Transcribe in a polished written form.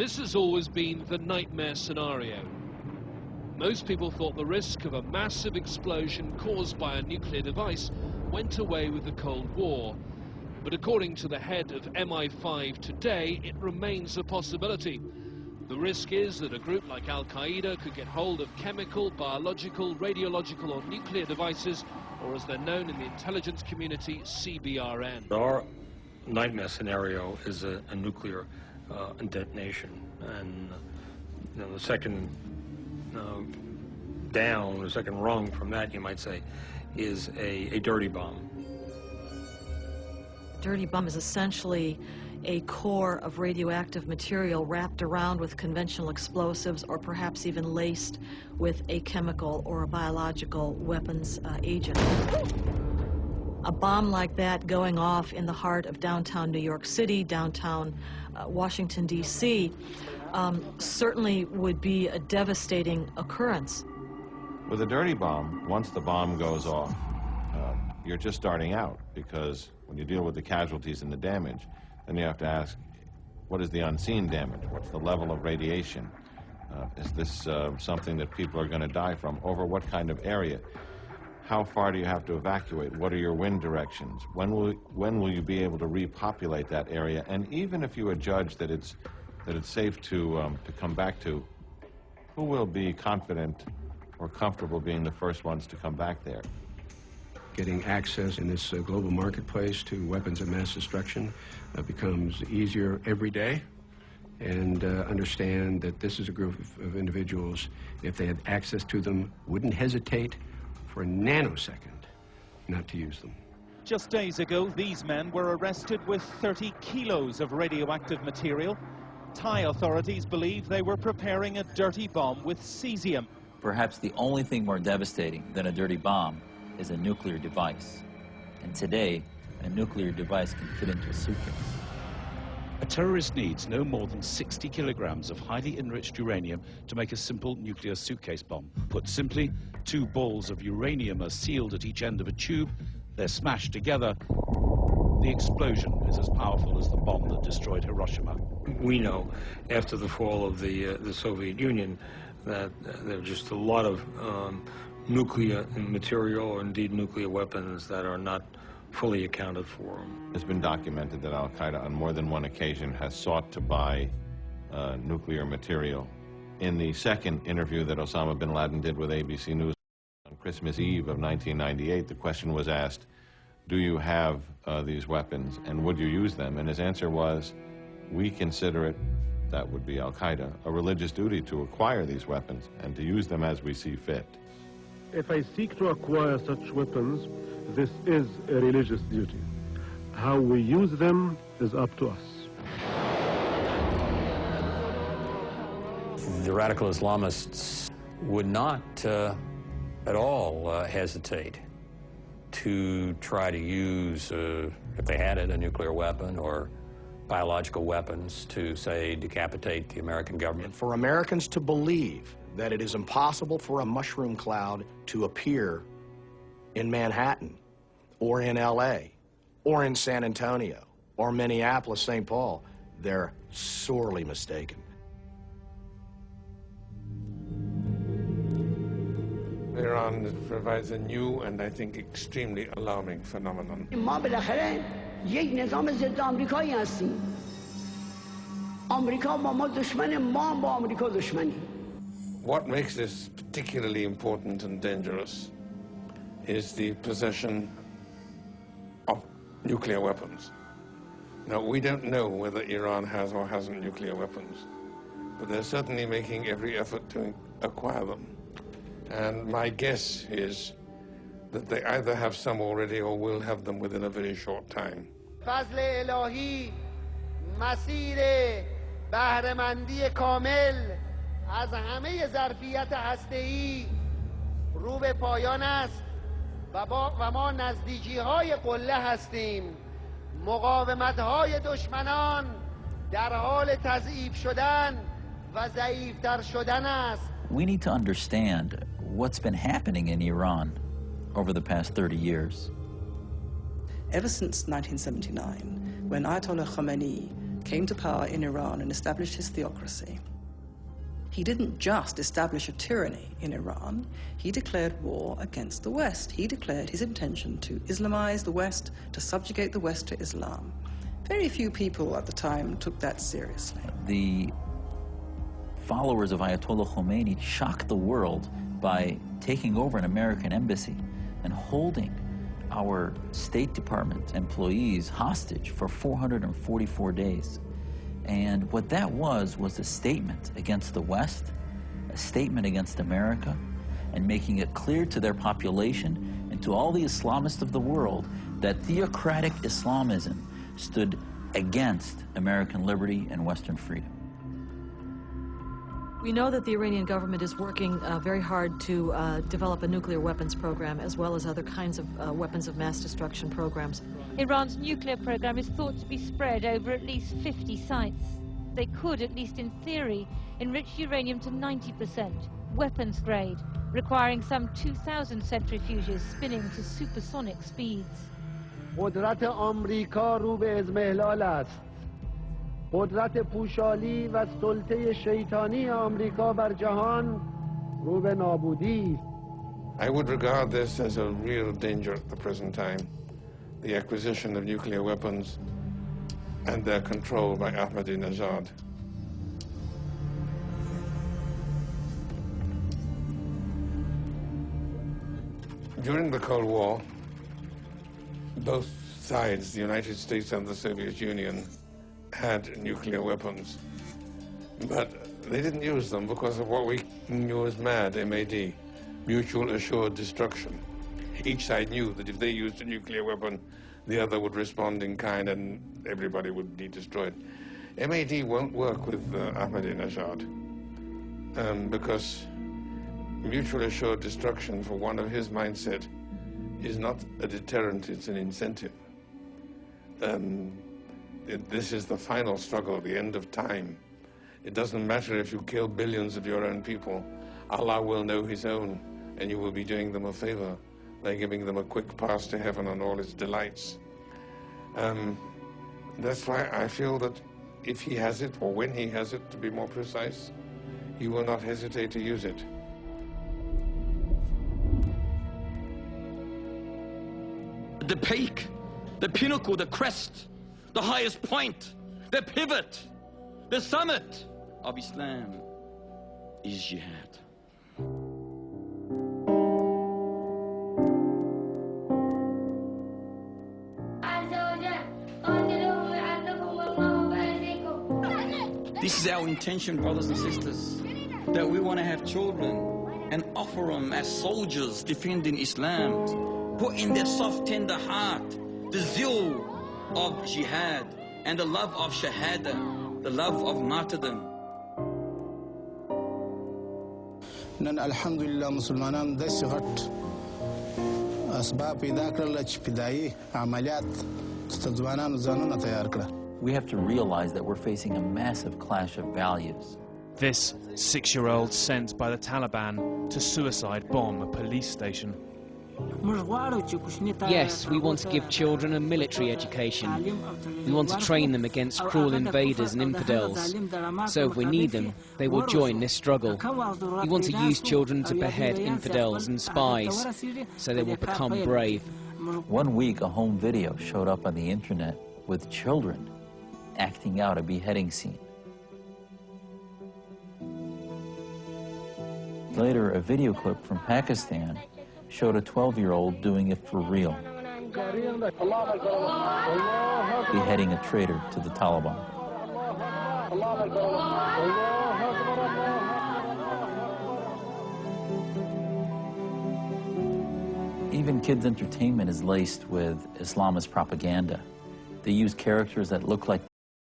This has always been the nightmare scenario. Most people thought the risk of a massive explosion caused by a nuclear device went away with the Cold War. But according to the head of MI5 today, it remains a possibility. The risk is that a group like Al-Qaeda could get hold of chemical, biological, radiological or nuclear devices, or as they're known in the intelligence community, CBRN. Our nightmare scenario is a nuclear detonation, and the second down, the second rung from that, you might say, is a dirty bomb. Dirty bomb is essentially a core of radioactive material wrapped around with conventional explosives or perhaps even laced with a chemical or a biological weapons agent. A bomb like that going off in the heart of downtown New York City, downtown Washington, D.C., certainly would be a devastating occurrence. With a dirty bomb, once the bomb goes off, you're just starting out, because when you deal with the casualties and the damage, then you have to ask, what is the unseen damage? What's the level of radiation? Is this something that people are going to die from? Over what kind of area? How far do you have to evacuate? What are your wind directions? When will you be able to repopulate that area? And even if you adjudge that it's safe to come back to, who will be confident or comfortable being the first ones to come back there? Getting access in this global marketplace to weapons of mass destruction becomes easier every day, and understand that this is a group of individuals, if they had access to them, wouldn't hesitate for a nanosecond not to use them. Just days ago, these men were arrested with 30 kilos of radioactive material. Thai authorities believe they were preparing a dirty bomb with cesium. Perhaps the only thing more devastating than a dirty bomb is a nuclear device. And today, a nuclear device can fit into a suitcase. A terrorist needs no more than 60 kilograms of highly enriched uranium to make a simple nuclear suitcase bomb. Put simply, 2 balls of uranium are sealed at each end of a tube. They're smashed together. The explosion is as powerful as the bomb that destroyed Hiroshima. We know, after the fall of the Soviet Union, that there are just a lot of nuclear material, or indeed nuclear weapons, that are not fully accounted for. It's been documented that Al-Qaeda on more than one occasion has sought to buy nuclear material. In the second interview that Osama bin Laden did with ABC News on Christmas Eve of 1998, the question was asked, do you have these weapons and would you use them? And his answer was, we consider it, that would be Al-Qaeda, a religious duty to acquire these weapons and to use them as we see fit. If I seek to acquire such weapons, this is a religious duty. How we use them is up to us. The radical Islamists would not at all hesitate to try to use, if they had it, a nuclear weapon or biological weapons to, say, decapitate the American government. For Americans to believe that it is impossible for a mushroom cloud to appear in Manhattan or in LA or in San Antonio or Minneapolis, St. Paul, they're sorely mistaken. Iran provides a new and I think extremely alarming phenomenon. ما بالاخره یک نظام ضد آمریکایی هستیم. آمریکا با ما دشمن، ما با آمریکا دشمنی. What makes this particularly important and dangerous is the possession of nuclear weapons. Now, we don't know whether Iran has or hasn't nuclear weapons, but they're certainly making every effort to acquire them. And my guess is that they either have some already or will have them within a very short time. فضل الهی مسیر بهره‌مندی کامل از همه ظرفیت هسته‌ای رو به پایان است و ما نزدیکی‌های قله هستیم. مقاومت‌های دشمنان در حال تضعیف شدن و ضعیف‌تر شدن است. We need to understand what's been happening in Iran over the past 30 years. Ever since 1979, when Ayatollah Khomeini came to power in Iran and established his theocracy, he didn't just establish a tyranny in Iran, he declared war against the West. He declared his intention to Islamize the West, to subjugate the West to Islam. Very few people at the time took that seriously. The followers of Ayatollah Khomeini shocked the world by taking over an American embassy and holding our State Department employees hostage for 444 days. And what that was a statement against the West, a statement against America, and making it clear to their population and to all the Islamists of the world that theocratic Islamism stood against American liberty and Western freedom. We know that the Iranian government is working very hard to develop a nuclear weapons program, as well as other kinds of weapons of mass destruction programs. Iran's nuclear program is thought to be spread over at least 50 sites. They could, at least in theory, enrich uranium to 90%, weapons grade, requiring some 2,000 centrifuges spinning to supersonic speeds. قدرت آمریکا رو به اضمحلال است. قدرت پوشالی و سلطه شیطانی آمریکا بر جهان رو به نابودی است. I would regard this as a real danger at the present time, the acquisition of nuclear weapons and their control by Ahmadinejad. During the Cold War, both sides, the United States and the Soviet Union, had nuclear weapons, but they didn't use them because of what we knew as MAD, M-A-D, mutual assured destruction. Each side knew that if they used a nuclear weapon, the other would respond in kind and everybody would be destroyed. MAD won't work with Ahmadinejad because mutual assured destruction for one of his mindset is not a deterrent, it's an incentive. This is the final struggle, the end of time. It doesn't matter if you kill billions of your own people. Allah will know his own, and you will be doing them a favor by giving them a quick pass to heaven and all its delights. That's why I feel that if he has it, or when he has it, to be more precise, he will not hesitate to use it. The peak, the pinnacle, the crest, the highest point, the pivot, the summit of Islam is jihad. This is our intention, brothers and sisters, that we want to have children and offer them as soldiers defending Islam, put in their soft, tender heart the zeal of jihad and the love of shahada, the love of martyrdom. نن الحمدلله مسلمانان د صغت اسباب پیدا کړل چې فدایي عملیات ځوانانو ځانونه تیار کړل. We have to realize that we're facing a massive clash of values. This 6-year-old sent by the Taliban to suicide bomb a police station. Yes, we want to give children a military education. We want to train them against cruel invaders and infidels. So if we need them, they will join this struggle. We want to use children to behead infidels and spies, so they will become brave. 1 week, a home video showed up on the internet with children acting out a beheading scene. Later, a video clip from Pakistan showed a 12-year-old doing it for real, beheading a traitor to the Taliban. Even kids' entertainment is laced with Islamist propaganda. They use characters that look like